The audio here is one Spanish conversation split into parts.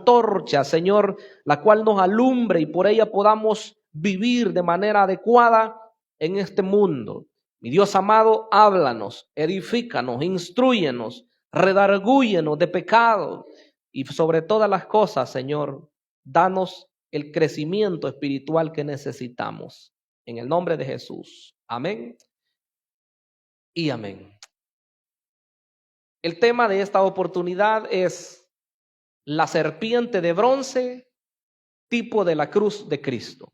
antorcha, Señor, la cual nos alumbre y por ella podamos vivir de manera adecuada en este mundo. Mi Dios amado, háblanos, edifícanos, instrúyenos, redargúyenos de pecado y sobre todas las cosas, Señor, danos el crecimiento espiritual que necesitamos. En el nombre de Jesús. Amén y amén. El tema de esta oportunidad es la serpiente de bronce, tipo de la cruz de Cristo.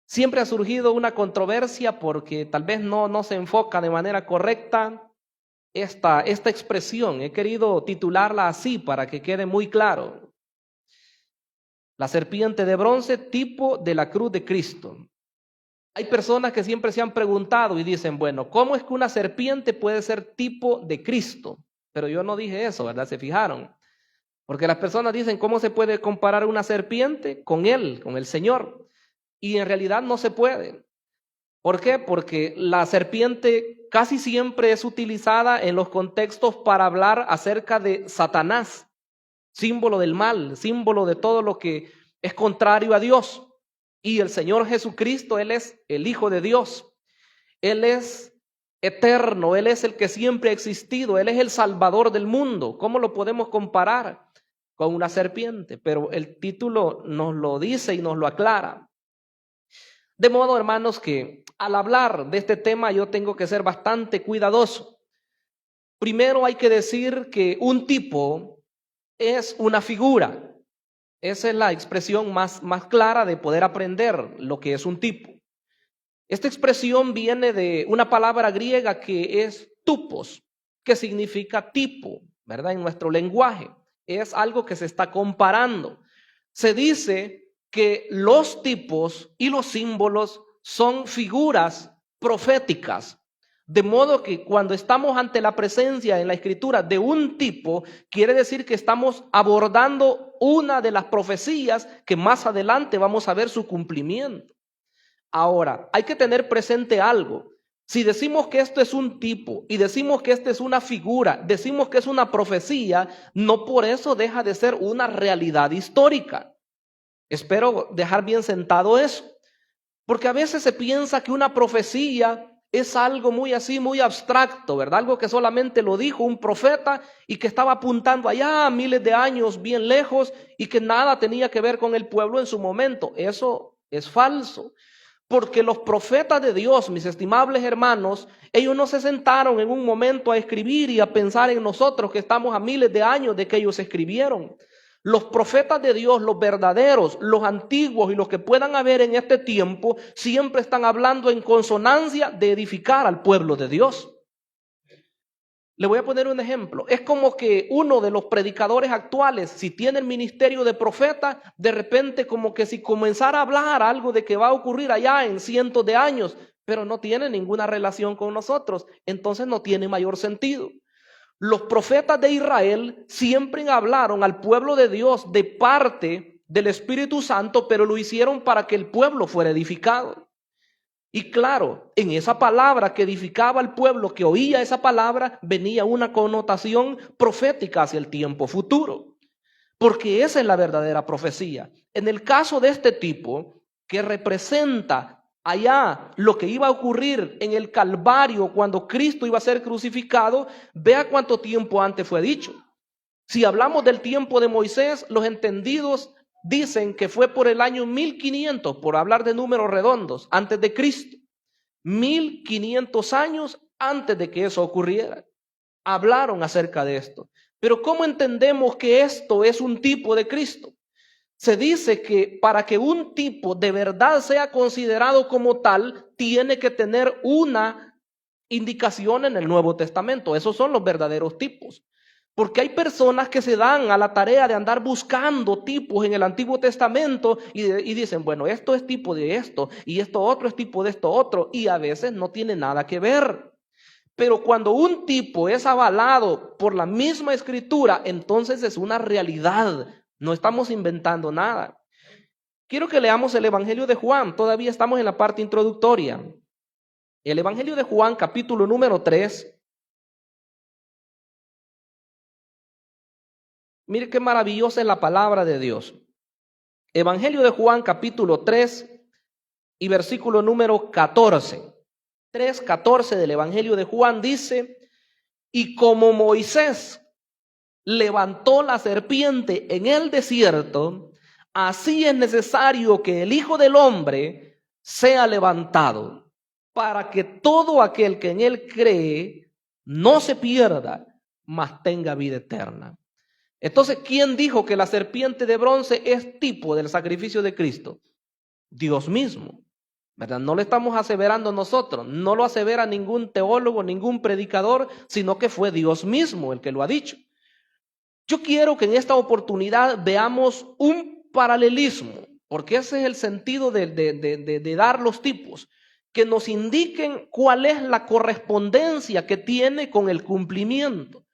Siempre ha surgido una controversia porque tal vez no se enfoca de manera correcta esta expresión. He querido titularla así para que quede muy claro. La serpiente de bronce, tipo de la cruz de Cristo. Hay personas que siempre se han preguntado y dicen, bueno, ¿cómo es que una serpiente puede ser tipo de Cristo? Pero yo no dije eso, ¿verdad? ¿Se fijaron? Porque las personas dicen, ¿cómo se puede comparar una serpiente con Él, con el Señor? Y en realidad no se puede. ¿Por qué? Porque la serpiente casi siempre es utilizada en los contextos para hablar acerca de Satanás, símbolo del mal, símbolo de todo lo que es contrario a Dios. Y el Señor Jesucristo, Él es el Hijo de Dios. Él es eterno, Él es el que siempre ha existido, Él es el Salvador del mundo. ¿Cómo lo podemos comparar con una serpiente? Pero el título nos lo dice y nos lo aclara. De modo, hermanos, que al hablar de este tema yo tengo que ser bastante cuidadoso. Primero hay que decir que un tipo es una figura. Esa es la expresión más clara de poder aprender lo que es un tipo. Esta expresión viene de una palabra griega que es tupos, que significa tipo, ¿verdad? En nuestro lenguaje. Es algo que se está comparando. Se dice que los tipos y los símbolos son figuras proféticas. De modo que cuando estamos ante la presencia en la escritura de un tipo, quiere decir que estamos abordando una de las profecías que más adelante vamos a ver su cumplimiento. Ahora, hay que tener presente algo. Si decimos que esto es un tipo y decimos que esta es una figura, decimos que es una profecía, no por eso deja de ser una realidad histórica. Espero dejar bien sentado eso. Porque a veces se piensa que una profecía es algo muy así, muy abstracto, ¿verdad? Algo que solamente lo dijo un profeta y que estaba apuntando allá a miles de años bien lejos y que nada tenía que ver con el pueblo en su momento. Eso es falso. Porque los profetas de Dios, mis estimables hermanos, ellos no se sentaron en un momento a escribir y a pensar en nosotros que estamos a miles de años de que ellos escribieron. Los profetas de Dios, los verdaderos, los antiguos y los que puedan haber en este tiempo, siempre están hablando en consonancia de edificar al pueblo de Dios. Le voy a poner un ejemplo. Es como que uno de los predicadores actuales, si tiene el ministerio de profeta, de repente como que si comenzara a hablar algo de que va a ocurrir allá en cientos de años, pero no tiene ninguna relación con nosotros, entonces no tiene mayor sentido. Los profetas de Israel siempre hablaron al pueblo de Dios de parte del Espíritu Santo, pero lo hicieron para que el pueblo fuera edificado. Y claro, en esa palabra que edificaba al pueblo, que oía esa palabra, venía una connotación profética hacia el tiempo futuro. Porque esa es la verdadera profecía. En el caso de este tipo, que representa allá lo que iba a ocurrir en el Calvario cuando Cristo iba a ser crucificado, vea cuánto tiempo antes fue dicho. Si hablamos del tiempo de Moisés, los entendidos dicen que fue por el año 1500, por hablar de números redondos, antes de Cristo. 1500 años antes de que eso ocurriera. Hablaron acerca de esto. Pero ¿cómo entendemos que esto es un tipo de Cristo? Se dice que para que un tipo de verdad sea considerado como tal, tiene que tener una indicación en el Nuevo Testamento. Esos son los verdaderos tipos. Porque hay personas que se dan a la tarea de andar buscando tipos en el Antiguo Testamento y dicen, bueno, esto es tipo de esto y esto otro es tipo de esto otro, y a veces no tiene nada que ver. Pero cuando un tipo es avalado por la misma escritura, entonces es una realidad. No estamos inventando nada. Quiero que leamos el Evangelio de Juan. Todavía estamos en la parte introductoria. El Evangelio de Juan, capítulo número 3. Mire qué maravillosa es la palabra de Dios. Evangelio de Juan, capítulo 3 y versículo número 14. 3:14 del Evangelio de Juan dice: y como Moisés levantó la serpiente en el desierto, así es necesario que el Hijo del Hombre sea levantado, para que todo aquel que en él cree no se pierda, mas tenga vida eterna. Entonces, ¿quién dijo que la serpiente de bronce es tipo del sacrificio de Cristo? Dios mismo, ¿verdad? No lo estamos aseverando nosotros, no lo asevera ningún teólogo, ningún predicador, sino que fue Dios mismo el que lo ha dicho. Yo quiero que en esta oportunidad veamos un paralelismo, porque ese es el sentido de dar los tipos, que nos indiquen cuál es la correspondencia que tiene con el cumplimiento.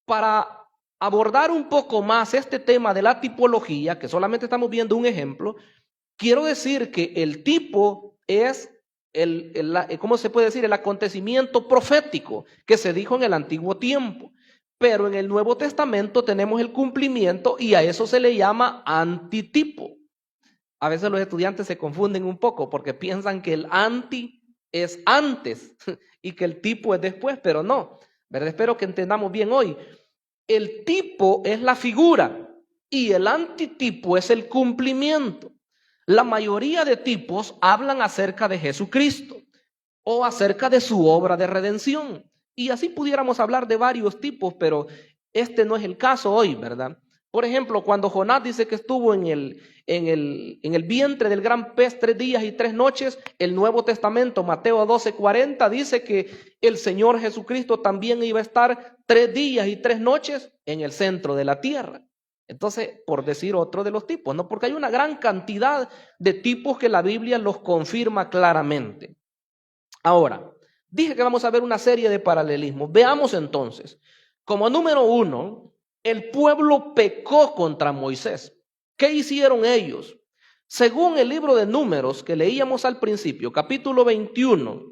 Para abordar un poco más este tema de la tipología, que solamente estamos viendo un ejemplo, quiero decir que el tipo es ¿cómo se puede decir? El acontecimiento profético que se dijo en el antiguo tiempo. Pero en el Nuevo Testamento tenemos el cumplimiento y a eso se le llama antitipo. A veces los estudiantes se confunden un poco porque piensan que el anti es antes y que el tipo es después, pero no, ¿verdad? Espero que entendamos bien hoy. El tipo es la figura y el antitipo es el cumplimiento. La mayoría de tipos hablan acerca de Jesucristo o acerca de su obra de redención. Y así pudiéramos hablar de varios tipos, pero este no es el caso hoy, ¿verdad? Por ejemplo, cuando Jonás dice que estuvo en el vientre del gran pez 3 días y 3 noches, el Nuevo Testamento, Mateo 12:40, dice que el Señor Jesucristo también iba a estar 3 días y 3 noches en el centro de la tierra. Entonces, por decir otro de los tipos, ¿no? Porque hay una gran cantidad de tipos que la Biblia los confirma claramente. Ahora, dije que vamos a ver una serie de paralelismos. Veamos entonces, como número 1, el pueblo pecó contra Moisés. ¿Qué hicieron ellos? Según el libro de Números que leíamos al principio, capítulo 21,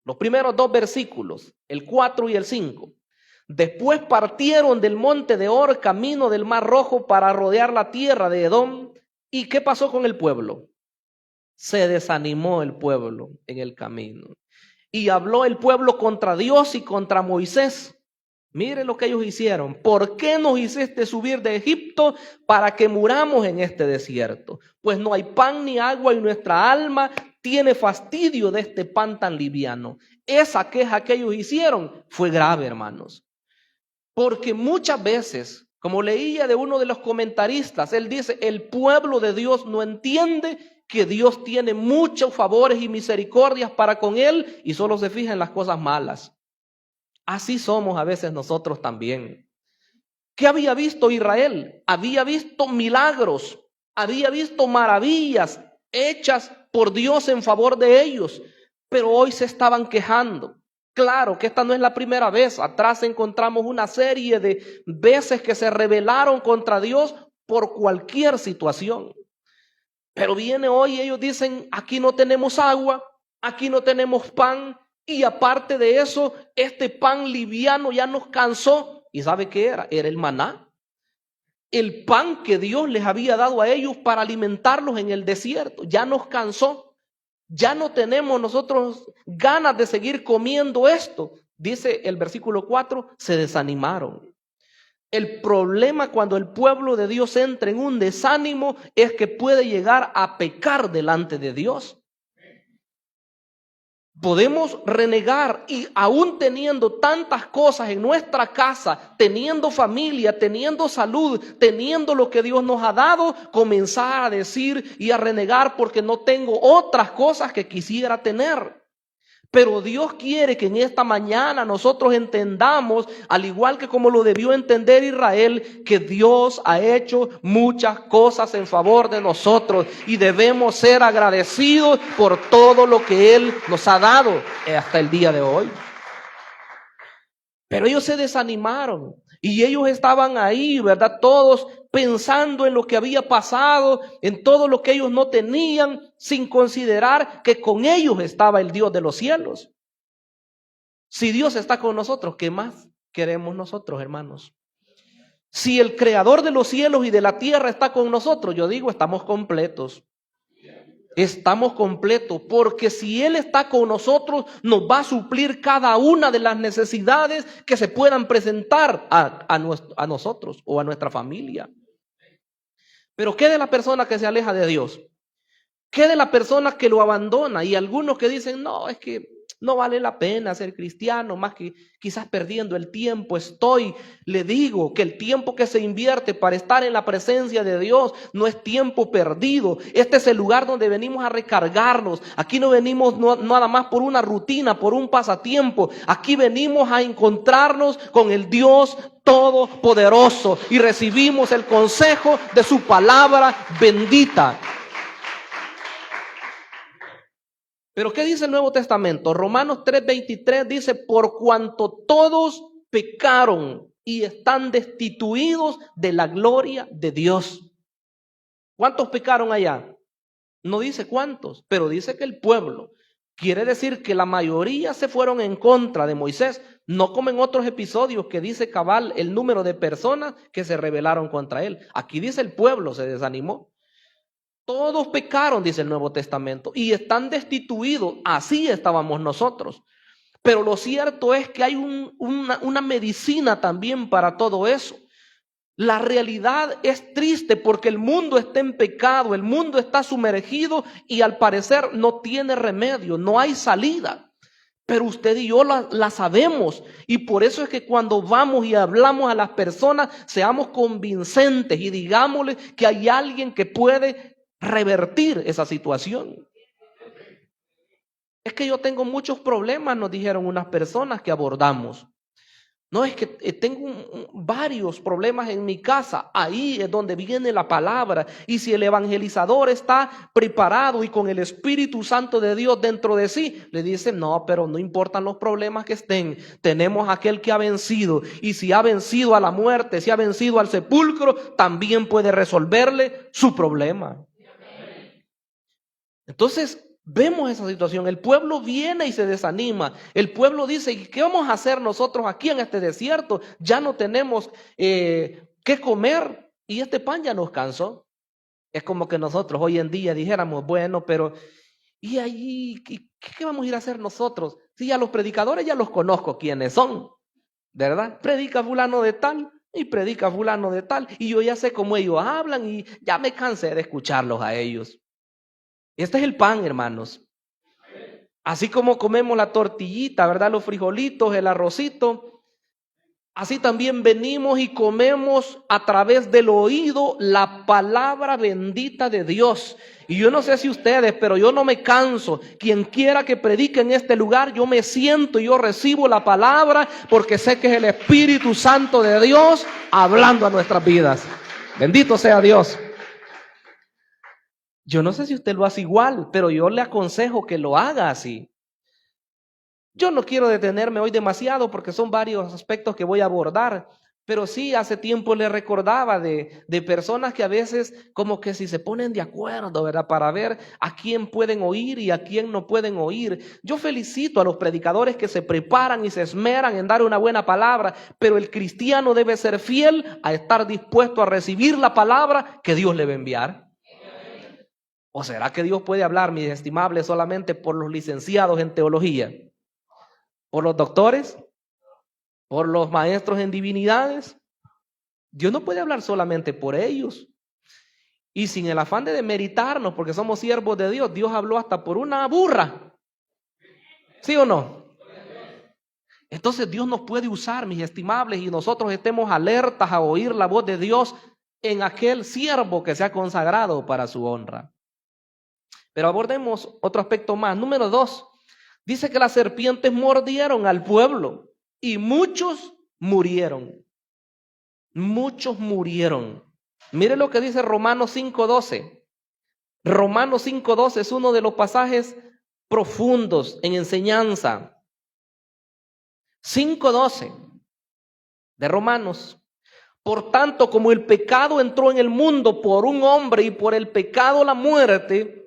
los primeros 2 versículos, el 4 y el 5. Después partieron del monte de Hor, camino del Mar Rojo, para rodear la tierra de Edom. ¿Y qué pasó con el pueblo? Se desanimó el pueblo en el camino. Y habló el pueblo contra Dios y contra Moisés. Mire lo que ellos hicieron. ¿Por qué nos hiciste subir de Egipto para que muramos en este desierto? Pues no hay pan ni agua y nuestra alma tiene fastidio de este pan tan liviano. Esa queja que ellos hicieron fue grave, hermanos. Porque muchas veces, como leía de uno de los comentaristas, él dice, el pueblo de Dios no entiende que Dios tiene muchos favores y misericordias para con él y solo se fija en las cosas malas. Así somos a veces nosotros también. ¿Qué había visto Israel? Había visto milagros, había visto maravillas hechas por Dios en favor de ellos, pero hoy se estaban quejando. Claro que esta no es la primera vez. Atrás encontramos una serie de veces que se rebelaron contra Dios por cualquier situación. Pero viene hoy y ellos dicen, aquí no tenemos agua, aquí no tenemos pan, y aparte de eso, este pan liviano ya nos cansó. ¿Y sabe qué era? Era el maná. El pan que Dios les había dado a ellos para alimentarlos en el desierto. Ya nos cansó. Ya no tenemos nosotros ganas de seguir comiendo esto. Dice el versículo 4, se desanimaron. El problema cuando el pueblo de Dios entra en un desánimo es que puede llegar a pecar delante de Dios. Podemos renegar y aún teniendo tantas cosas en nuestra casa, teniendo familia, teniendo salud, teniendo lo que Dios nos ha dado, comenzar a decir y a renegar porque no tengo otras cosas que quisiera tener. Pero Dios quiere que en esta mañana nosotros entendamos, al igual que como lo debió entender Israel, que Dios ha hecho muchas cosas en favor de nosotros y debemos ser agradecidos por todo lo que Él nos ha dado hasta el día de hoy. Pero ellos se desanimaron y ellos estaban ahí, ¿verdad? Todos pensando en lo que había pasado, en todo lo que ellos no tenían, sin considerar que con ellos estaba el Dios de los cielos. Si Dios está con nosotros, ¿qué más queremos nosotros, hermanos? Si el creador de los cielos y de la tierra está con nosotros, yo digo, estamos completos. Estamos completos, porque si Él está con nosotros, nos va a suplir cada una de las necesidades que se puedan presentar a nosotros o a nuestra familia. Pero ¿qué de la persona que se aleja de Dios? ¿Qué de la persona que lo abandona? Y algunos que dicen, no, es que no vale la pena ser cristiano, más que quizás perdiendo el tiempo le digo que el tiempo que se invierte para estar en la presencia de Dios no es tiempo perdido. Este es el lugar donde venimos a recargarnos. Aquí no venimos nada más por una rutina, por un pasatiempo. Aquí venimos a encontrarnos con el Dios Todopoderoso y recibimos el consejo de su palabra bendita. Pero ¿qué dice el Nuevo Testamento? Romanos 3:23 dice, por cuanto todos pecaron y están destituidos de la gloria de Dios. ¿Cuántos pecaron allá? No dice cuántos, pero dice que el pueblo. Quiere decir que la mayoría se fueron en contra de Moisés, no como en otros episodios que dice cabal el número de personas que se rebelaron contra él. Aquí dice el pueblo se desanimó. Todos pecaron, dice el Nuevo Testamento, y están destituidos. Así estábamos nosotros. Pero lo cierto es que hay una medicina también para todo eso. La realidad es triste porque el mundo está en pecado, el mundo está sumergido y al parecer no tiene remedio, no hay salida. Pero usted y yo la sabemos, y por eso es que cuando vamos y hablamos a las personas, seamos convincentes y digámosle que hay alguien que puede revertir esa situación. Es que yo tengo muchos problemas, nos dijeron unas personas que abordamos. No, es que tengo varios problemas en mi casa. Ahí es donde viene la palabra. Y si el evangelizador está preparado y con el Espíritu Santo de Dios dentro de sí, le dice, no, pero no importan los problemas que estén. Tenemos aquel que ha vencido. Y si ha vencido a la muerte, si ha vencido al sepulcro, también puede resolverle su problema. Entonces vemos esa situación. El pueblo viene y se desanima. El pueblo dice, ¿qué vamos a hacer nosotros aquí en este desierto? Ya no tenemos qué comer y este pan ya nos cansó. Es como que nosotros hoy en día dijéramos, bueno, pero ¿y allí qué vamos a ir a hacer nosotros? Si ya los predicadores ya los conozco quiénes son, ¿verdad? Predica fulano de tal y predica fulano de tal, y yo ya sé cómo ellos hablan y ya me cansé de escucharlos a ellos. Este es el pan, hermanos. Así como comemos la tortillita, ¿verdad? Los frijolitos, el arrocito. Así también venimos y comemos a través del oído la palabra bendita de Dios. Y yo no sé si ustedes, pero yo no me canso. Quien quiera que predique en este lugar, yo me siento y yo recibo la palabra porque sé que es el Espíritu Santo de Dios hablando a nuestras vidas. Bendito sea Dios. Yo no sé si usted lo hace igual, pero yo le aconsejo que lo haga así. Yo no quiero detenerme hoy demasiado porque son varios aspectos que voy a abordar, pero sí hace tiempo le recordaba de personas que a veces como que si se ponen de acuerdo, ¿verdad? Para ver a quién pueden oír y a quién no pueden oír. Yo felicito a los predicadores que se preparan y se esmeran en dar una buena palabra, pero el cristiano debe ser fiel a estar dispuesto a recibir la palabra que Dios le va a enviar. ¿O será que Dios puede hablar, mis estimables, solamente por los licenciados en teología? ¿Por los doctores? ¿Por los maestros en divinidades? Dios no puede hablar solamente por ellos. Y sin el afán de demeritarnos, porque somos siervos de Dios, Dios habló hasta por una burra. ¿Sí o no? Entonces Dios nos puede usar, mis estimables, y nosotros estemos alertas a oír la voz de Dios en aquel siervo que se ha consagrado para su honra. Pero abordemos otro aspecto más. Número 2, dice que las serpientes mordieron al pueblo y muchos murieron. Muchos murieron. Mire lo que dice Romanos 5:12. Romanos 5:12 es uno de los pasajes profundos en enseñanza. 5:12 de Romanos. Por tanto, como el pecado entró en el mundo por un hombre y por el pecado la muerte,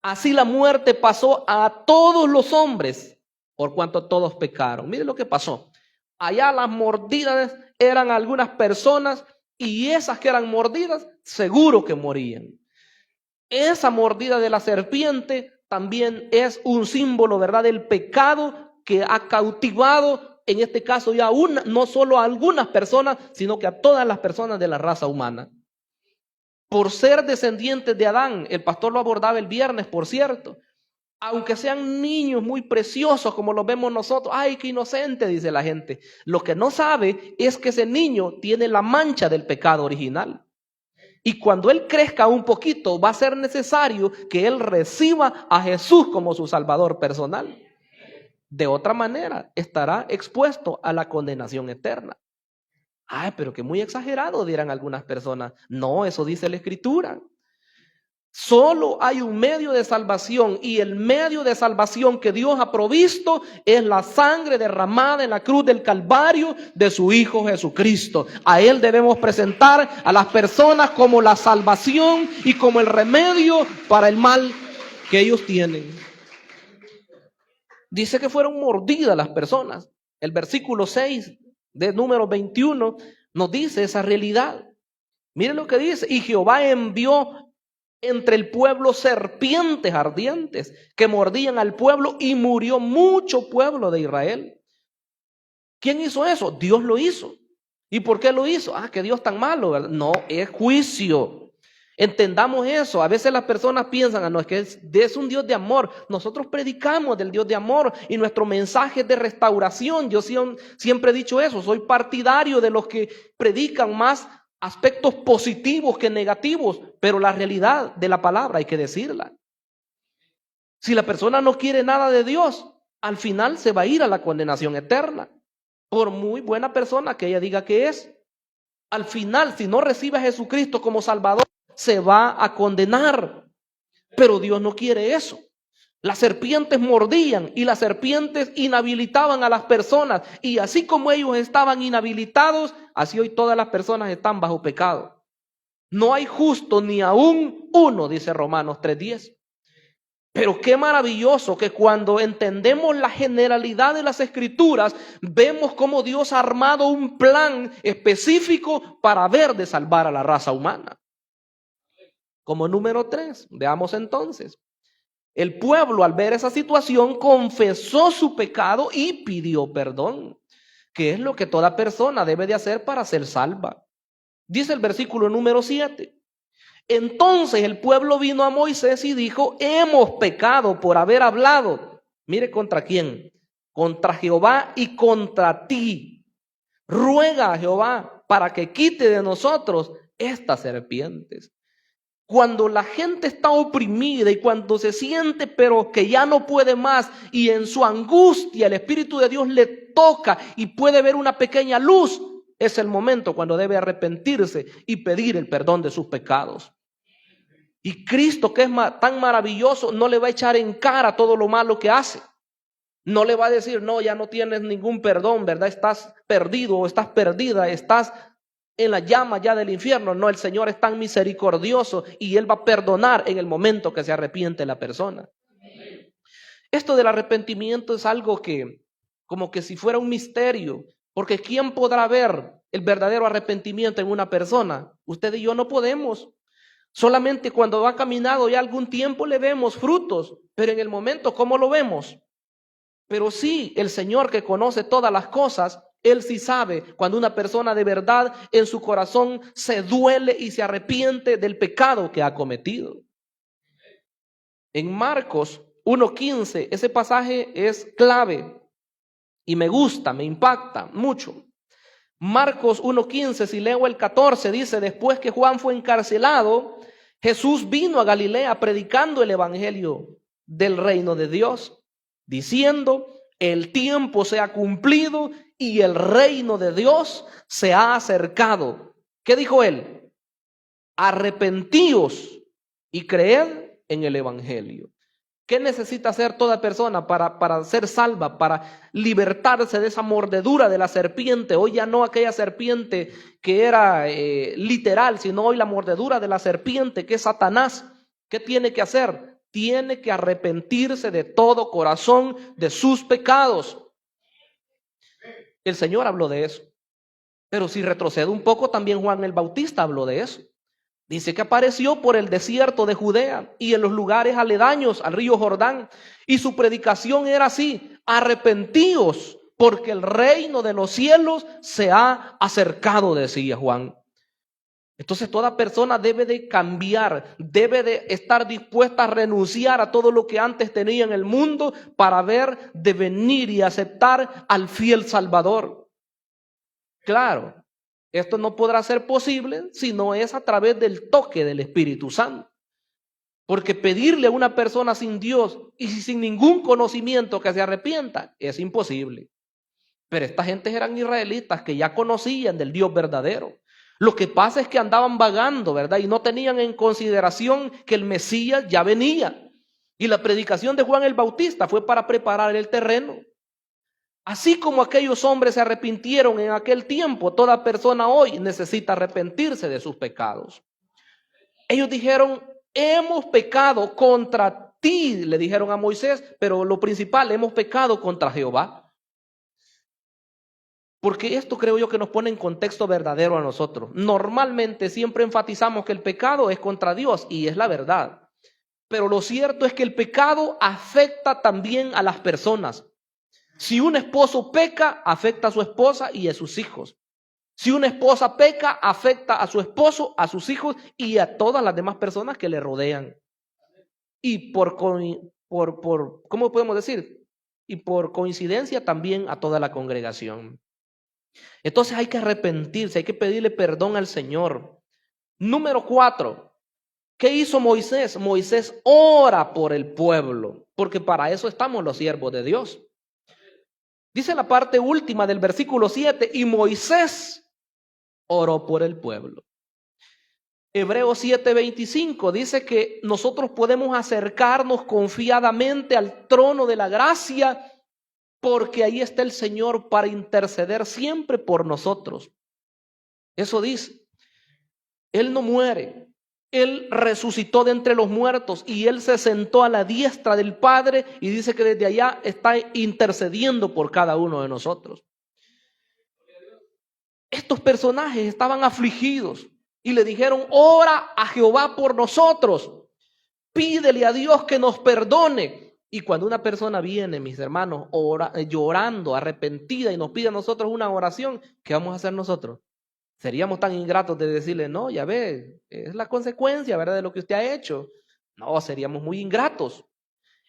así la muerte pasó a todos los hombres, por cuanto todos pecaron. Mire lo que pasó. Allá las mordidas eran algunas personas Y esas que eran mordidas, seguro que morían. Esa mordida de la serpiente también es un símbolo, ¿verdad?, del pecado que ha cautivado, en este caso ya no solo a algunas personas, sino que a todas las personas de la raza humana. Por ser descendientes de Adán, el pastor lo abordaba el viernes, por cierto, aunque sean niños muy preciosos como los vemos nosotros, ¡ay, qué inocente!, dice la gente. Lo que no sabe es que ese niño tiene la mancha del pecado original. Y cuando él crezca un poquito, va a ser necesario que él reciba a Jesús como su Salvador personal. De otra manera, estará expuesto a la condenación eterna. Ay, pero que muy exagerado, dirán algunas personas. No, eso dice la Escritura. Solo hay un medio de salvación, y el medio de salvación que Dios ha provisto es la sangre derramada en la cruz del Calvario de su Hijo Jesucristo. A Él debemos presentar a las personas como la salvación y como el remedio para el mal que ellos tienen. Dice que fueron mordidas las personas. El versículo 6 de número 21 nos dice esa realidad. Miren lo que dice: y Jehová envió entre el pueblo serpientes ardientes que mordían al pueblo, y murió mucho pueblo de Israel. ¿Quién hizo eso? Dios lo hizo. ¿Y por qué lo hizo? Que Dios tan malo, ¿verdad? No, es juicio. Entendamos eso. A veces las personas piensan, no, es que es un Dios de amor. Nosotros predicamos del Dios de amor y nuestro mensaje es de restauración. Yo siempre he dicho eso. Soy partidario de los que predican más aspectos positivos que negativos, pero la realidad de la palabra hay que decirla. Si la persona no quiere nada de Dios, al final se va a ir a la condenación eterna, por muy buena persona que ella diga que es. Al final, si no recibe a Jesucristo como Salvador, se va a condenar. Pero Dios no quiere eso. Las serpientes mordían y las serpientes inhabilitaban a las personas, y así como ellos estaban inhabilitados, así hoy todas las personas están bajo pecado. No hay justo ni aún uno, dice Romanos 3:10. Pero qué maravilloso que cuando entendemos la generalidad de las Escrituras, vemos cómo Dios ha armado un plan específico para haber de salvar a la raza humana. Como número 3, veamos entonces. El pueblo, al ver esa situación, confesó su pecado y pidió perdón, que es lo que toda persona debe de hacer para ser salva. Dice el versículo número 7. Entonces el pueblo vino a Moisés y dijo: hemos pecado por haber hablado. Mire, ¿contra quién? Contra Jehová y contra ti. Ruega a Jehová para que quite de nosotros estas serpientes. Cuando la gente está oprimida y cuando se siente pero que ya no puede más, y en su angustia el Espíritu de Dios le toca y puede ver una pequeña luz, es el momento cuando debe arrepentirse y pedir el perdón de sus pecados. Y Cristo, que es tan maravilloso, no le va a echar en cara todo lo malo que hace. No le va a decir: no, ya no tienes ningún perdón, ¿verdad? Estás perdido o estás perdida, estás en la llama ya del infierno. No, el Señor es tan misericordioso y Él va a perdonar en el momento que se arrepiente la persona. Esto del arrepentimiento es algo que, como que si fuera un misterio, porque ¿quién podrá ver el verdadero arrepentimiento en una persona? Usted y yo no podemos. Solamente cuando ha caminado ya algún tiempo le vemos frutos, pero en el momento, ¿cómo lo vemos? Pero sí, el Señor, que conoce todas las cosas, Él sí sabe cuando una persona de verdad en su corazón se duele y se arrepiente del pecado que ha cometido. En Marcos 1:15, ese pasaje es clave y me gusta, me impacta mucho. Marcos 1:15, si leo el 14, dice: después que Juan fue encarcelado, Jesús vino a Galilea predicando el evangelio del reino de Dios, diciendo: el tiempo se ha cumplido y el reino de Dios se ha acercado. ¿Qué dijo él? Arrepentíos y creed en el evangelio. ¿Qué necesita hacer toda persona para ser salva, para libertarse de esa mordedura de la serpiente? Hoy ya no aquella serpiente que era literal, sino hoy la mordedura de la serpiente, que es Satanás. ¿Qué tiene que hacer? Tiene que arrepentirse de todo corazón de sus pecados. El Señor habló de eso. Pero si retrocedo un poco, también Juan el Bautista habló de eso. Dice que apareció por el desierto de Judea y en los lugares aledaños al río Jordán. Y su predicación era así: arrepentíos, porque el reino de los cielos se ha acercado, decía Juan. Entonces toda persona debe de cambiar, debe de estar dispuesta a renunciar a todo lo que antes tenía en el mundo para ver de venir y aceptar al fiel Salvador. Claro, esto no podrá ser posible si no es a través del toque del Espíritu Santo. Porque pedirle a una persona sin Dios y sin ningún conocimiento que se arrepienta es imposible. Pero estas gentes eran israelitas que ya conocían del Dios verdadero. Lo que pasa es que andaban vagando, ¿verdad? Y no tenían en consideración que el Mesías ya venía. Y la predicación de Juan el Bautista fue para preparar el terreno. Así como aquellos hombres se arrepintieron en aquel tiempo, toda persona hoy necesita arrepentirse de sus pecados. Ellos dijeron: hemos pecado contra ti, le dijeron a Moisés, pero lo principal, hemos pecado contra Jehová. Porque esto creo yo que nos pone en contexto verdadero a nosotros. Normalmente siempre enfatizamos que el pecado es contra Dios y es la verdad. Pero lo cierto es que el pecado afecta también a las personas. Si un esposo peca, afecta a su esposa y a sus hijos. Si una esposa peca, afecta a su esposo, a sus hijos y a todas las demás personas que le rodean. Y ¿cómo podemos decir? Y por coincidencia también a toda la congregación. Entonces hay que arrepentirse, hay que pedirle perdón al Señor. Número 4, ¿qué hizo Moisés? Moisés ora por el pueblo, porque para eso estamos los siervos de Dios. Dice la parte última del versículo 7, y Moisés oró por el pueblo. Hebreos 7:25 dice que nosotros podemos acercarnos confiadamente al trono de la gracia, porque ahí está el Señor para interceder siempre por nosotros. Eso dice. Él no muere. Él resucitó de entre los muertos y Él se sentó a la diestra del Padre y dice que desde allá está intercediendo por cada uno de nosotros. Estos personajes estaban afligidos y le dijeron: ora a Jehová por nosotros, pídele a Dios que nos perdone. Y cuando una persona viene, mis hermanos, llorando, arrepentida y nos pide a nosotros una oración, ¿qué vamos a hacer nosotros? Seríamos tan ingratos de decirle: no, ya ve, es la consecuencia, ¿verdad?, de lo que usted ha hecho. No, seríamos muy ingratos.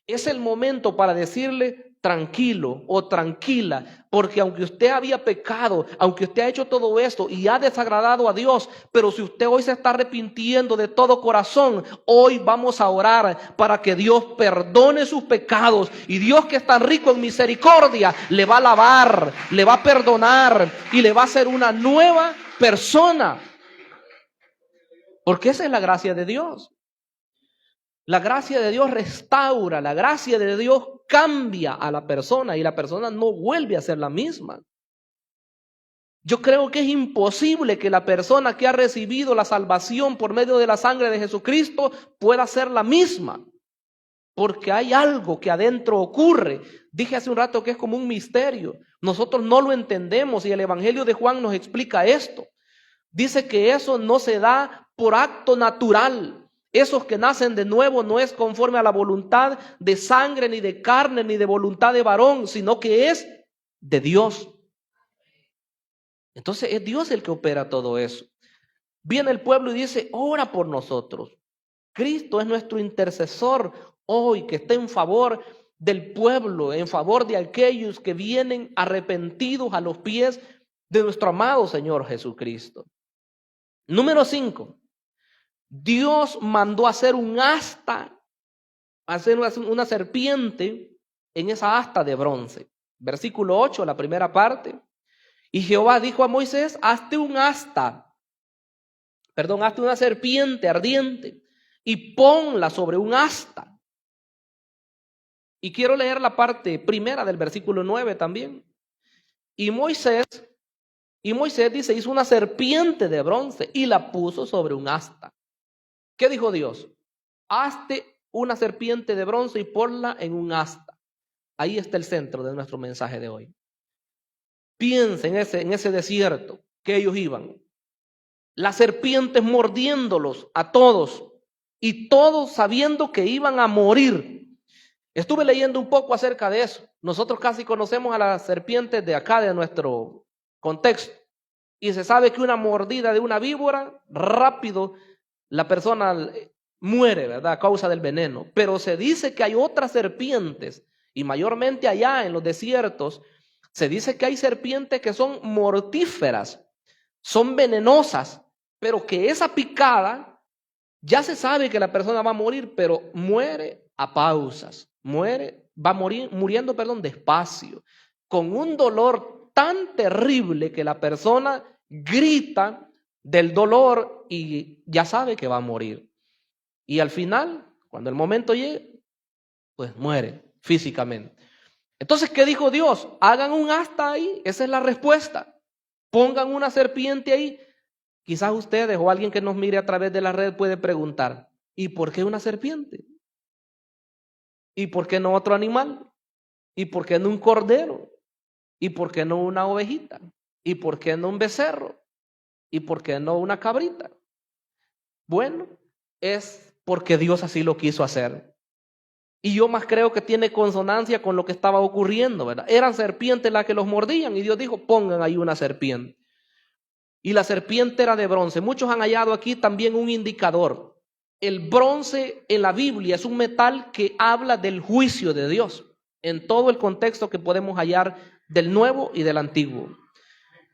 Es el momento para decirle: tranquilo o tranquila, porque aunque usted había pecado, aunque usted ha hecho todo esto y ha desagradado a Dios, pero si usted hoy se está arrepintiendo de todo corazón, hoy vamos a orar para que Dios perdone sus pecados, y Dios, que es tan rico en misericordia, le va a lavar, le va a perdonar y le va a hacer una nueva persona. Porque esa es la gracia de Dios. La gracia de Dios restaura, la gracia de Dios cambia a la persona y la persona no vuelve a ser la misma. Yo creo que es imposible que la persona que ha recibido la salvación por medio de la sangre de Jesucristo pueda ser la misma, porque hay algo que adentro ocurre. Dije hace un rato que es como un misterio. Nosotros no lo entendemos y el Evangelio de Juan nos explica esto. Dice que eso no se da por acto natural. Esos que nacen de nuevo no es conforme a la voluntad de sangre, ni de carne, ni de voluntad de varón, sino que es de Dios. Entonces es Dios el que opera todo eso. Viene el pueblo y dice: ora por nosotros. Cristo es nuestro intercesor hoy, que está en favor del pueblo, en favor de aquellos que vienen arrepentidos a los pies de nuestro amado Señor Jesucristo. Número 5. Dios mandó hacer un asta, hacer una serpiente en esa asta de bronce. Versículo 8, la primera parte. Y Jehová dijo a Moisés: hazte una serpiente ardiente y ponla sobre un asta. Y quiero leer la parte primera del versículo 9 también. Y Moisés dice, hizo una serpiente de bronce y la puso sobre un asta. ¿Qué dijo Dios? Hazte una serpiente de bronce y ponla en un asta. Ahí está el centro de nuestro mensaje de hoy. Piensa en ese desierto. que ellos iban. Las serpientes mordiéndolos a todos y todos sabiendo que iban a morir. Estuve leyendo un poco acerca de eso. Nosotros casi conocemos a las serpientes de acá, de nuestro contexto. Y se sabe que una mordida de una víbora, rápido la persona muere, ¿verdad? A causa del veneno. Pero se dice que hay otras serpientes, y mayormente allá en los desiertos, se dice que hay serpientes que son mortíferas, son venenosas, pero que esa picada, ya se sabe que la persona va a morir, pero muere a pausas, va muriendo, despacio, con un dolor tan terrible que la persona grita del dolor y ya sabe que va a morir. Y al final, cuando el momento llegue, pues muere físicamente. Entonces, ¿qué dijo Dios? Hagan un asta ahí, esa es la respuesta. Pongan una serpiente ahí. Quizás ustedes o alguien que nos mire a través de la red puede preguntar, ¿y por qué una serpiente? ¿Y por qué no otro animal? ¿Y por qué no un cordero? ¿Y por qué no una ovejita? ¿Y por qué no un becerro? ¿Y por qué no una cabrita? Bueno, es porque Dios así lo quiso hacer. Y yo más creo que tiene consonancia con lo que estaba ocurriendo, ¿verdad? Eran serpientes las que los mordían y Dios dijo, pongan ahí una serpiente. Y la serpiente era de bronce. Muchos han hallado aquí también un indicador. El bronce en la Biblia es un metal que habla del juicio de Dios, en todo el contexto que podemos hallar del Nuevo y del Antiguo.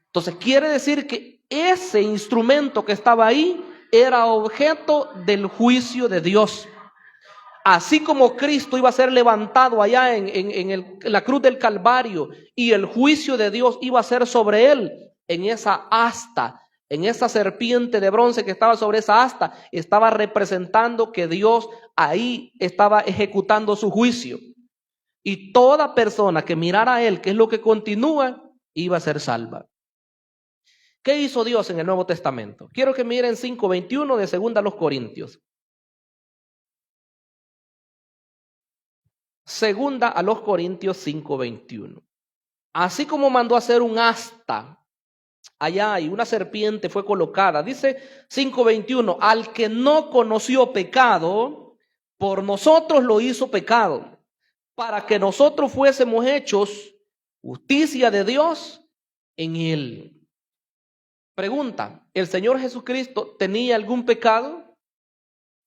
Entonces quiere decir que ese instrumento que estaba ahí era objeto del juicio de Dios. Así como Cristo iba a ser levantado allá en la cruz del Calvario y el juicio de Dios iba a ser sobre él, en esa asta, en esa serpiente de bronce que estaba sobre esa asta, estaba representando que Dios ahí estaba ejecutando su juicio. Y toda persona que mirara a él, que es lo que continúa, iba a ser salva. ¿Qué hizo Dios en el Nuevo Testamento? Quiero que miren 5:21 de 2 a los Corintios. 2 a los Corintios 5:21. Así como mandó hacer un asta allá y una serpiente fue colocada, dice 5:21, al que no conoció pecado, por nosotros lo hizo pecado, para que nosotros fuésemos hechos justicia de Dios en él. Pregunta, ¿el Señor Jesucristo tenía algún pecado?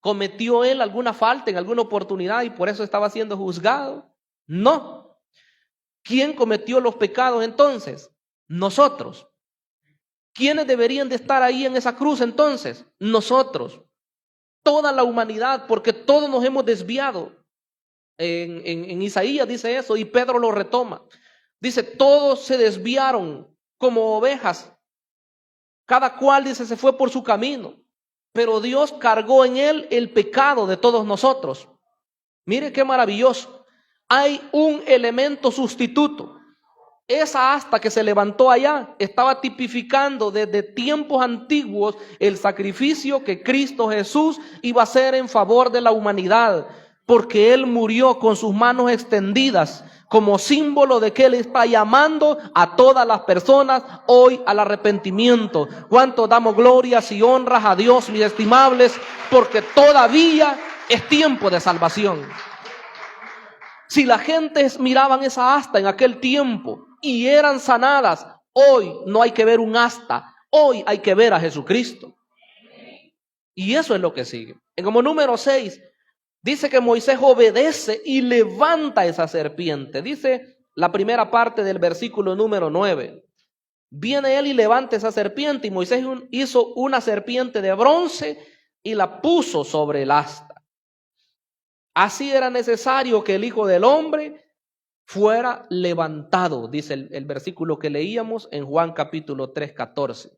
¿Cometió él alguna falta en alguna oportunidad y por eso estaba siendo juzgado? No. ¿Quién cometió los pecados entonces? Nosotros. ¿Quiénes deberían de estar ahí en esa cruz entonces? Nosotros. Toda la humanidad, porque todos nos hemos desviado. En Isaías dice eso y Pedro lo retoma. Dice, todos se desviaron como ovejas. Cada cual, dice, se fue por su camino. Pero Dios cargó en él el pecado de todos nosotros. Mire qué maravilloso. Hay un elemento sustituto. Esa asta que se levantó allá estaba tipificando desde tiempos antiguos el sacrificio que Cristo Jesús iba a hacer en favor de la humanidad, porque Él murió con sus manos extendidas como símbolo de que Él está llamando a todas las personas hoy al arrepentimiento. ¿Cuánto damos glorias y honras a Dios, mis estimables? Porque todavía es tiempo de salvación. Si la gente miraban esa asta en aquel tiempo y eran sanadas, hoy no hay que ver un asta, hoy hay que ver a Jesucristo. Y eso es lo que sigue. Como número 6, dice que Moisés obedece y levanta esa serpiente. Dice la primera parte del versículo número 9. Viene él y levanta esa serpiente, y Moisés hizo una serpiente de bronce y la puso sobre el asta. Así era necesario que el Hijo del Hombre fuera levantado, dice el versículo que leíamos en Juan capítulo 3:14.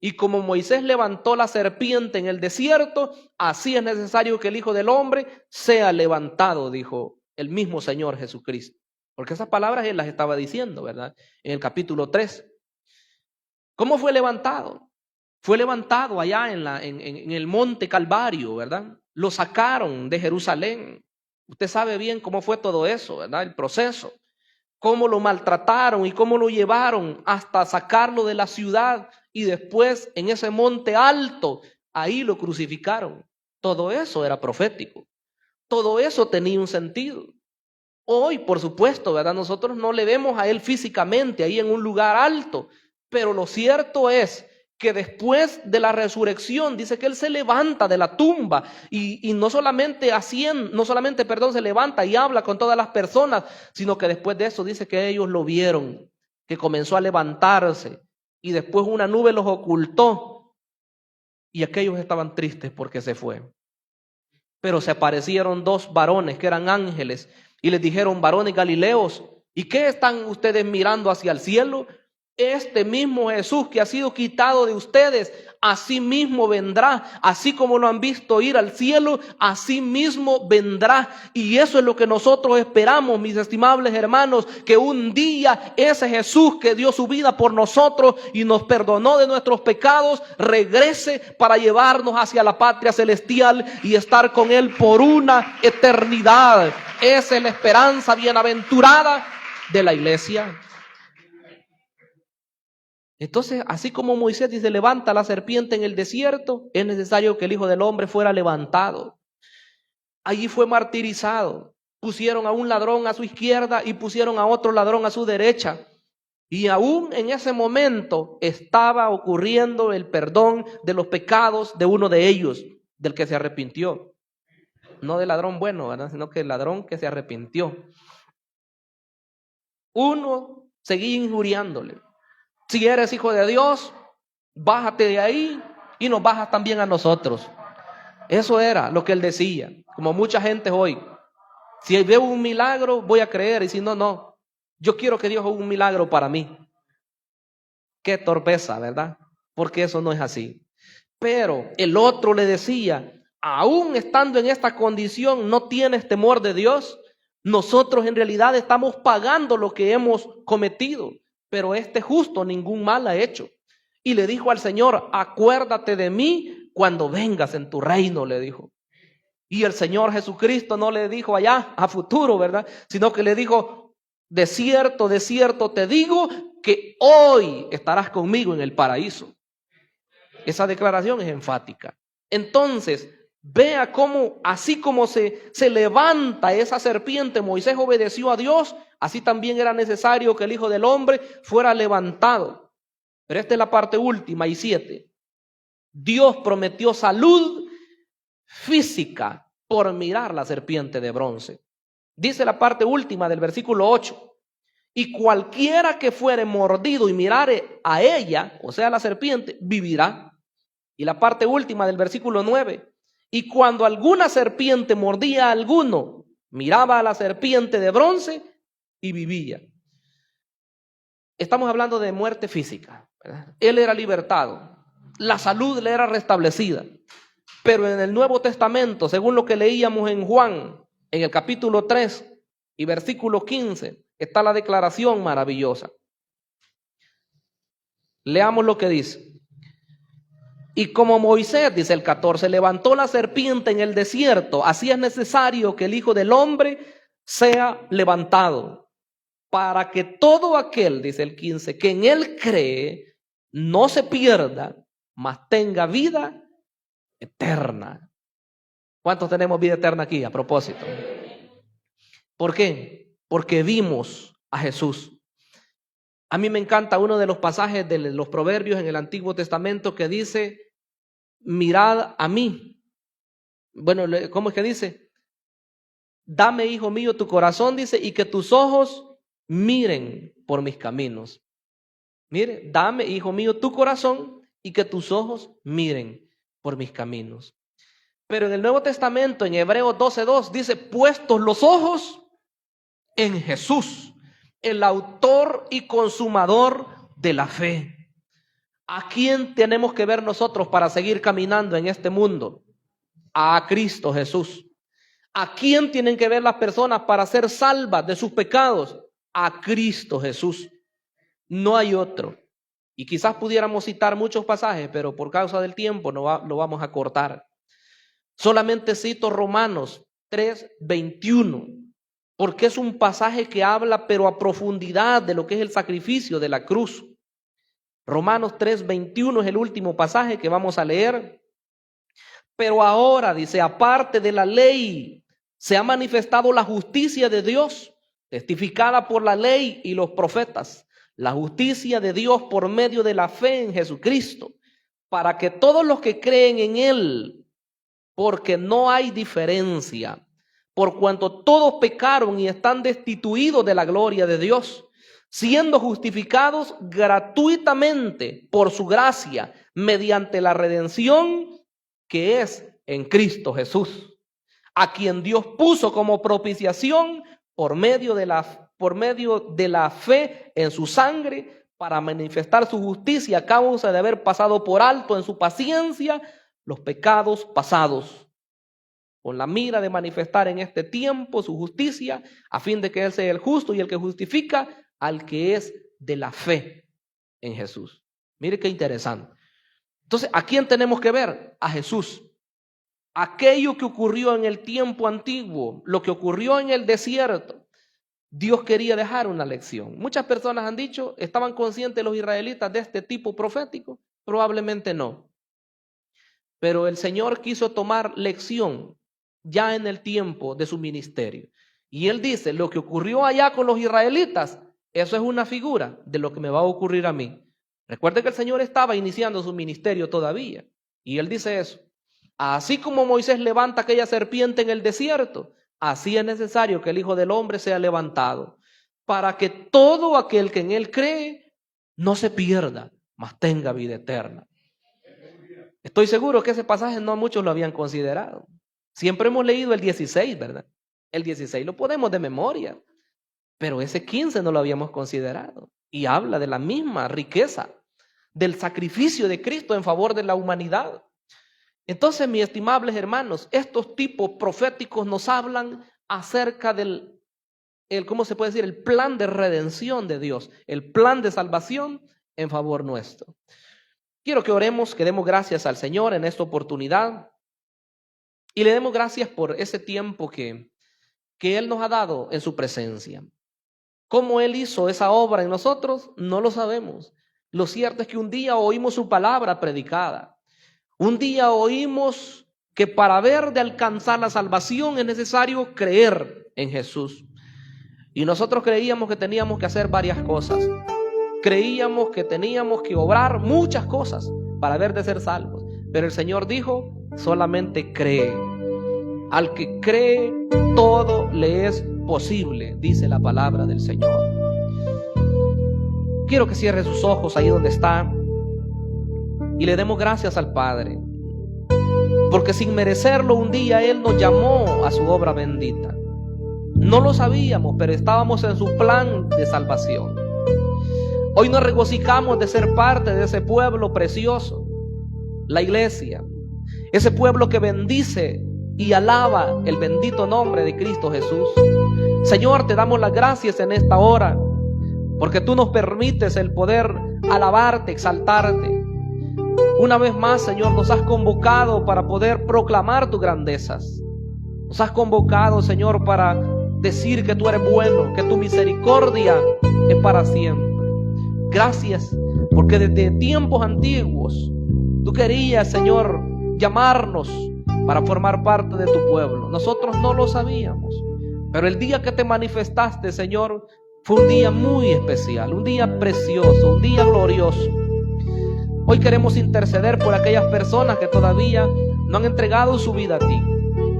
Y como Moisés levantó la serpiente en el desierto, así es necesario que el Hijo del Hombre sea levantado, dijo el mismo Señor Jesucristo. Porque esas palabras él las estaba diciendo, ¿verdad? En el capítulo 3. ¿Cómo fue levantado? Fue levantado allá en el monte Calvario, ¿verdad? Lo sacaron de Jerusalén. Usted sabe bien cómo fue todo eso, ¿verdad? El proceso. Cómo lo maltrataron y cómo lo llevaron hasta sacarlo de la ciudad y después en ese monte alto, ahí lo crucificaron. Todo eso era profético. Todo eso tenía un sentido. Hoy, por supuesto, ¿verdad? Nosotros no le vemos a él físicamente ahí en un lugar alto, pero lo cierto es que después de la resurrección dice que él se levanta de la tumba y no solamente se levanta y habla con todas las personas, sino que después de eso dice que ellos lo vieron, que comenzó a levantarse y después una nube los ocultó y aquellos estaban tristes porque se fue. Pero se aparecieron dos varones que eran ángeles y les dijeron: varones galileos, ¿y qué están ustedes mirando hacia el cielo? Este mismo Jesús que ha sido quitado de ustedes, así mismo vendrá. Así como lo han visto ir al cielo, así mismo vendrá. Y eso es lo que nosotros esperamos, mis estimables hermanos, que un día ese Jesús que dio su vida por nosotros y nos perdonó de nuestros pecados, regrese para llevarnos hacia la patria celestial y estar con Él por una eternidad. Esa es la esperanza bienaventurada de la iglesia. Entonces, así como Moisés dice: levanta la serpiente en el desierto, es necesario que el Hijo del Hombre fuera levantado. Allí fue martirizado. Pusieron a un ladrón a su izquierda y pusieron a otro ladrón a su derecha. Y aún en ese momento estaba ocurriendo el perdón de los pecados de uno de ellos, del que se arrepintió. No del ladrón bueno, ¿verdad? Sino que el ladrón que se arrepintió. Uno seguía injuriándole: si eres hijo de Dios, bájate de ahí y nos bajas también a nosotros. Eso era lo que él decía, como mucha gente hoy: si veo un milagro, voy a creer, y si no, no. Yo quiero que Dios haga un milagro para mí. Qué torpeza, ¿verdad? Porque eso no es así. Pero el otro le decía: aún estando en esta condición, ¿no tienes temor de Dios? Nosotros en realidad estamos pagando lo que hemos cometido, pero este justo ningún mal ha hecho. Y le dijo al Señor: acuérdate de mí cuando vengas en tu reino, le dijo. Y el Señor Jesucristo no le dijo allá a futuro, ¿verdad? Sino que le dijo: de cierto te digo que hoy estarás conmigo en el paraíso. Esa declaración es enfática. Entonces, vea cómo, así como se levanta esa serpiente, Moisés obedeció a Dios, así también era necesario que el Hijo del Hombre fuera levantado. Pero esta es la parte última y 7. Dios prometió salud física por mirar la serpiente de bronce. Dice la parte última del versículo 8: y cualquiera que fuere mordido y mirare a ella, o sea, la serpiente, vivirá. Y la parte última del versículo 9: y cuando alguna serpiente mordía a alguno, miraba a la serpiente de bronce y vivía. Estamos hablando de muerte física, ¿verdad? Él era libertado, la salud le era restablecida. Pero en el Nuevo Testamento, según lo que leíamos en Juan, en el capítulo 3 y versículo 15, está la declaración maravillosa. Leamos lo que dice. Y como Moisés, dice el 14, levantó la serpiente en el desierto, así es necesario que el Hijo del Hombre sea levantado, para que todo aquel, dice el 15, que en él cree, no se pierda, mas tenga vida eterna. ¿Cuántos tenemos vida eterna aquí a propósito? ¿Por qué? Porque vimos a Jesús. A mí me encanta uno de los pasajes de los Proverbios en el Antiguo Testamento que dice: mirad a mí. Bueno, ¿cómo es que dice? Dame, hijo mío, tu corazón, dice, y que tus ojos miren por mis caminos. Mire, dame, hijo mío, tu corazón y que tus ojos miren por mis caminos. Pero en el Nuevo Testamento, en Hebreos 12:2, dice: puestos los ojos en Jesús, el autor y consumador de la fe. ¿A quién tenemos que ver nosotros para seguir caminando en este mundo? A Cristo Jesús. ¿A quién tienen que ver las personas para ser salvas de sus pecados? A Cristo Jesús. No hay otro. Y quizás pudiéramos citar muchos pasajes, pero por causa del tiempo lo vamos a cortar. Solamente cito Romanos 3:21, porque es un pasaje que habla pero a profundidad de lo que es el sacrificio de la cruz. Romanos 3:21 es el último pasaje que vamos a leer. Pero ahora, dice, aparte de la ley, se ha manifestado la justicia de Dios, testificada por la ley y los profetas, la justicia de Dios por medio de la fe en Jesucristo, para que todos los que creen en Él, porque no hay diferencia, por cuanto todos pecaron y están destituidos de la gloria de Dios, siendo justificados gratuitamente por su gracia, mediante la redención que es en Cristo Jesús, a quien Dios puso como propiciación por medio de la fe en su sangre, para manifestar su justicia a causa de haber pasado por alto en su paciencia los pecados pasados, con la mira de manifestar en este tiempo su justicia, a fin de que Él sea el justo y el que justifica al que es de la fe en Jesús. Mire qué interesante. Entonces, ¿a quién tenemos que ver? A Jesús. Aquello que ocurrió en el tiempo antiguo, lo que ocurrió en el desierto, Dios quería dejar una lección. Muchas personas han dicho, ¿estaban conscientes los israelitas de este tipo profético? Probablemente no. Pero el Señor quiso tomar lección ya en el tiempo de su ministerio. Y Él dice, lo que ocurrió allá con los israelitas, eso es una figura de lo que me va a ocurrir a mí. Recuerde que el Señor estaba iniciando su ministerio todavía. Y Él dice eso. Así como Moisés levanta aquella serpiente en el desierto, así es necesario que el Hijo del Hombre sea levantado, para que todo aquel que en Él cree no se pierda, mas tenga vida eterna. Estoy seguro que ese pasaje no muchos lo habían considerado. Siempre hemos leído el 16, ¿verdad? El 16 lo podemos de memoria, pero ese 15 no lo habíamos considerado. Y habla de la misma riqueza, del sacrificio de Cristo en favor de la humanidad. Entonces, mis estimables hermanos, estos tipos proféticos nos hablan acerca del, ¿cómo se puede decir? El plan de redención de Dios, el plan de salvación en favor nuestro. Quiero que oremos, que demos gracias al Señor en esta oportunidad y le demos gracias por ese tiempo que Él nos ha dado en su presencia. ¿Cómo Él hizo esa obra en nosotros? No lo sabemos. Lo cierto es que un día oímos su palabra predicada. Un día oímos que para haber de alcanzar la salvación es necesario creer en Jesús. Y nosotros creíamos que teníamos que hacer varias cosas. Creíamos que teníamos que obrar muchas cosas para haber de ser salvos. Pero el Señor dijo, solamente cree. Al que cree, todo le es posible, dice la palabra del Señor. Quiero que cierre sus ojos ahí donde está y le demos gracias al Padre, porque sin merecerlo un día Él nos llamó a su obra bendita. No lo sabíamos, pero estábamos en su plan de salvación. Hoy nos regocijamos de ser parte de ese pueblo precioso, la iglesia, ese pueblo que bendice y alaba el bendito nombre de Cristo Jesús. Señor, te damos las gracias en esta hora, porque tú nos permites el poder alabarte, exaltarte. Una vez más, Señor, nos has convocado para poder proclamar tus grandezas. Nos has convocado, Señor, para decir que tú eres bueno, que tu misericordia es para siempre. Gracias, porque desde tiempos antiguos tú querías, Señor, llamarnos para formar parte de tu pueblo. Nosotros no lo sabíamos, pero el día que te manifestaste, Señor, fue un día muy especial, un día precioso, un día glorioso. Hoy queremos interceder por aquellas personas que todavía no han entregado su vida a ti.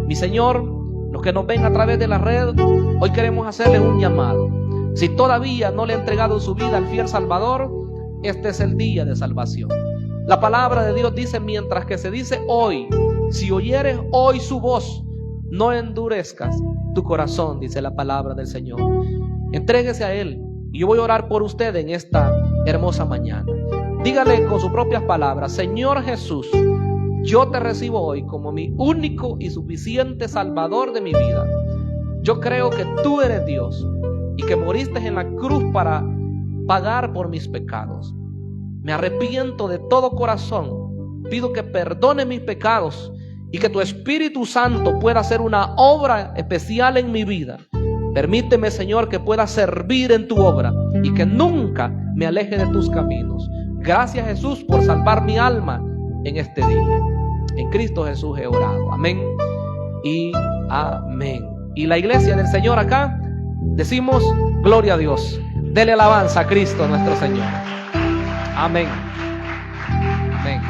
Mi Señor, los que nos ven a través de la red, hoy queremos hacerles un llamado. Si todavía no le ha entregado su vida al fiel Salvador, este es el día de salvación. La palabra de Dios dice, mientras que se dice hoy, si oyeres hoy su voz, no endurezcas tu corazón, dice la palabra del Señor. Entréguese a Él y yo voy a orar por usted en esta hermosa mañana. Dígale con sus propias palabras, Señor Jesús, yo te recibo hoy como mi único y suficiente Salvador de mi vida. Yo creo que tú eres Dios y que moriste en la cruz para pagar por mis pecados. Me arrepiento de todo corazón. Pido que perdone mis pecados y que tu Espíritu Santo pueda hacer una obra especial en mi vida. Permíteme, Señor, que pueda servir en tu obra y que nunca me aleje de tus caminos. Gracias, Jesús, por salvar mi alma en este día. En Cristo Jesús he orado. Amén y amén. Y la iglesia del Señor acá decimos: gloria a Dios. Dele alabanza a Cristo nuestro Señor. Amén. Amén.